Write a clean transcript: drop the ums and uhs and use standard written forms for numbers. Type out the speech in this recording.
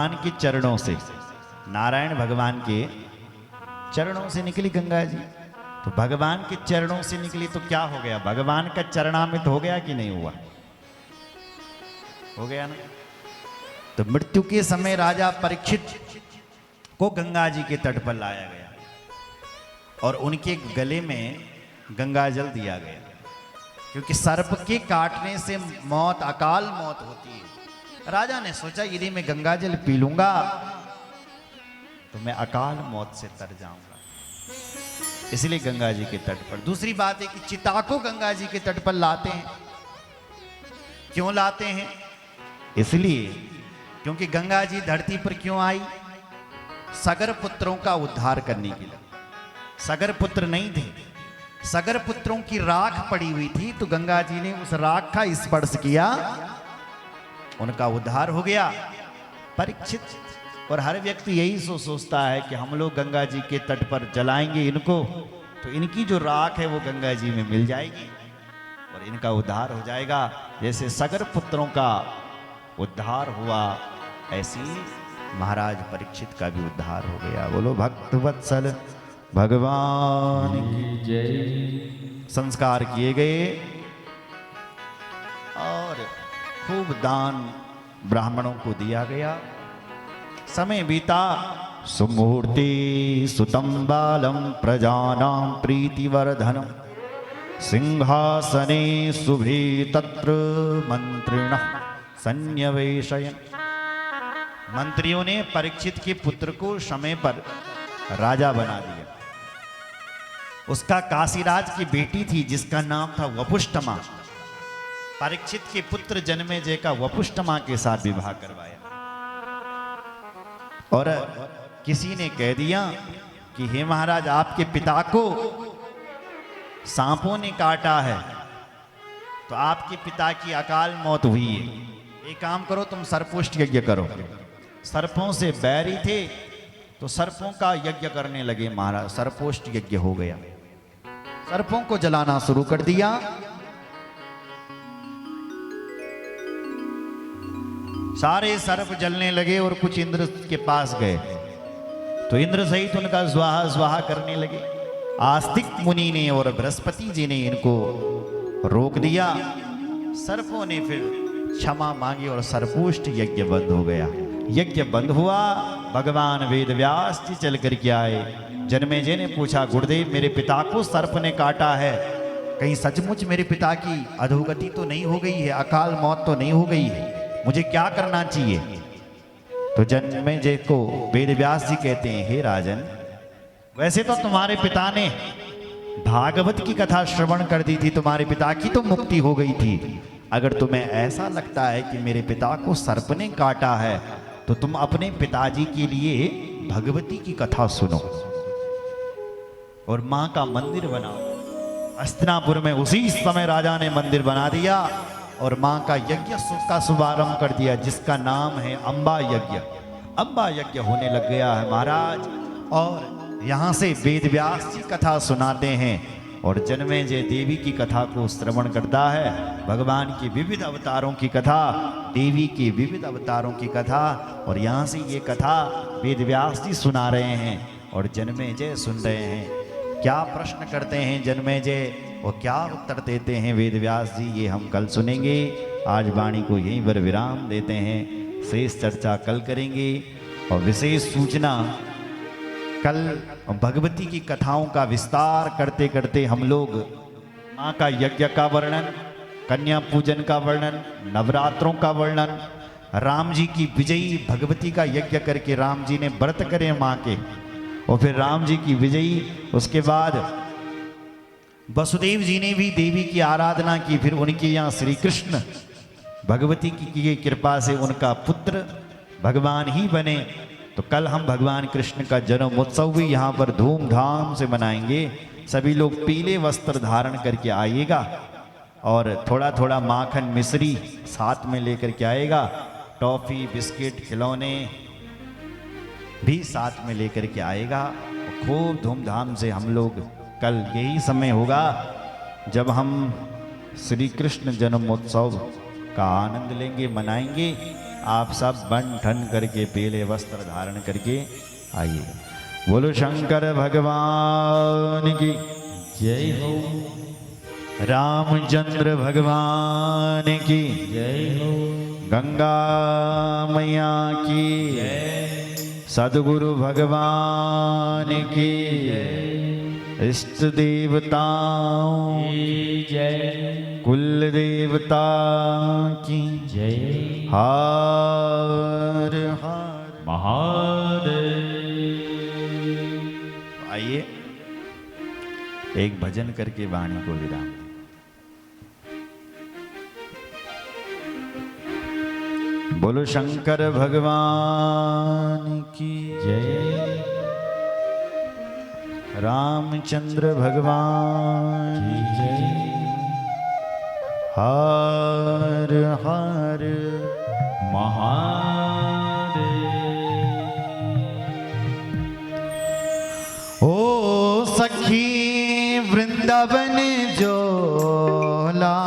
भगवान के चरणों से, नारायण भगवान के चरणों से निकली गंगा जी। तो भगवान के चरणों से निकली तो क्या हो गया, भगवान का चरणामृत हो गया कि नहीं हुआ? हो गया ना। तो मृत्यु के समय राजा परीक्षित को गंगा जी के तट पर लाया गया और उनके गले में गंगा जल दिया गया, क्योंकि सर्प के काटने से मौत, अकाल मौत होती है। राजा ने सोचा यदि मैं गंगा जल पी लूंगा तो मैं अकाल मौत से तर जाऊंगा, इसलिए गंगा जी के तट पर। दूसरी बात है कि चिता को गंगा जी के तट पर लाते हैं। क्यों लाते हैं? इसलिए क्योंकि गंगा जी धरती पर क्यों आई? सगर पुत्रों का उद्धार करने के लिए। सगर पुत्र नहीं थे, सगर पुत्रों की राख पड़ी हुई थी, तो गंगा जी ने उस राख का स्पर्श किया, उनका उद्धार हो गया। परीक्षित और हर व्यक्ति यही सोचता है कि हम लोग गंगा जी के तट पर जलाएंगे इनको, तो इनकी जो राख है वो गंगा जी में मिल जाएगी और इनका उद्धार हो जाएगा। जैसे सगर पुत्रों का उद्धार हुआ, ऐसी महाराज परीक्षित का भी उद्धार हो गया। बोलो भक्त वत्सल भगवान की जय। संस्कार किए गए और खूब दान ब्राह्मणों को दिया गया। समय बीता, सुमुहूर्ते सुतं बालं प्रजानां प्रीतिवर्धनम् सिंहासने शुभे तत्र मंत्रिणः सन्निवेशयन्। मंत्रियों ने परीक्षित के पुत्र को समय पर राजा बना दिया। उसका काशीराज की बेटी थी जिसका नाम था वपुष्टमा। परीक्षित के पुत्र जन्मेजय का वपुष्टमा के साथ विवाह करवाया और किसी ने कह दिया कि हे महाराज, आपके पिता को सांपों ने काटा है, तो आपके पिता की अकाल मौत हुई है। एक काम करो, तुम सर्पोष्ट यज्ञ करो। सर्पों से बैरी थे तो सर्पों का यज्ञ करने लगे महाराज। सर्पोष्ट यज्ञ हो गया, सर्पों को जलाना शुरू कर दिया। सारे सर्प जलने लगे और कुछ इंद्र के पास गए तो इंद्र सहित उनका स्वाहा स्वाहा करने लगे। आस्तिक मुनि ने और बृहस्पति जी ने इनको रोक दिया। सर्पों ने फिर क्षमा मांगी और सर्पोष्ट यज्ञ बंद हो गया। यज्ञ बंद हुआ, भगवान वेद व्यास जी चल कर के आए। जन्मेजय ने पूछा, गुरुदेव मेरे पिता को सर्प ने काटा है, कहीं सचमुच मेरे पिता की अधोगति तो नहीं हो गई है, अकाल मौत तो नहीं हो गई है, मुझे क्या करना चाहिए? तो जन्मेजय को वेद व्यास जी कहते हैं, हे राजन, वैसे तो तुम्हारे पिता ने भागवत की कथा श्रवण कर दी थी, तुम्हारे पिता की तो मुक्ति हो गई थी। अगर तुम्हें ऐसा लगता है कि मेरे पिता को सर्प ने काटा है, तो तुम अपने पिताजी के लिए भगवती की कथा सुनो और मां का मंदिर बनाओ। हस्तिनापुर में उसी समय राजा ने मंदिर बना दिया और मां का यज्ञ का शुभारंभ कर दिया, जिसका नाम है अंबा यज्ञ। अंबा यज्ञ होने लग गया है महाराज, और यहाँ से वेद व्यास जी कथा सुनाते हैं और जन्मेजय देवी की कथा को श्रवण करता है। भगवान की विविध अवतारों की कथा, देवी के विविध अवतारों की कथा, और यहाँ से ये कथा वेद व्यास जी सुना रहे हैं और जन्मेजय सुन रहे हैं। क्या प्रश्न करते हैं जन्मेजय और क्या उत्तर देते हैं वेद व्यास जी, ये हम कल सुनेंगे। आज वाणी को यहीं पर विराम देते हैं, शेष चर्चा कल करेंगे। और विशेष सूचना, कल भगवती की कथाओं का विस्तार करते करते हम लोग माँ का यज्ञ का वर्णन, कन्या पूजन का वर्णन, नवरात्रों का वर्णन, राम जी की विजयी भगवती का यज्ञ करके राम जी ने व्रत करे माँ के, और फिर राम जी की विजयी, उसके बाद वसुदेव जी ने भी देवी की आराधना की, फिर उनके यहाँ श्री कृष्ण भगवती की कृपा से उनका पुत्र भगवान ही बने। तो कल हम भगवान कृष्ण का जन्म उत्सव भी यहाँ पर धूमधाम से मनाएंगे। सभी लोग पीले वस्त्र धारण करके आइएगा और थोड़ा थोड़ा माखन मिश्री साथ में लेकर के आएगा। टॉफी, बिस्किट, खिलौने भी साथ में लेकर के आएगा। खूब धूमधाम से हम लोग, कल यही समय होगा जब हम श्री कृष्ण जन्मोत्सव का आनंद लेंगे, मनाएंगे। आप सब बन ठन करके पीले वस्त्र धारण करके आइए। बोलो शंकर भगवान की जय हो। रामचंद्र भगवान की जय हो। गंगा मैया की जय। सद्गुरु भगवान की इष्ट देवताओं की जय। कुल देवता की जय। हर हर महादेव। आइए एक भजन करके वाणी को विराम दें। बोलो शंकर भगवान की जय। रामचंद्र भगवान की जय। हर हर महादेव। ओ सखी वृंदावन जोला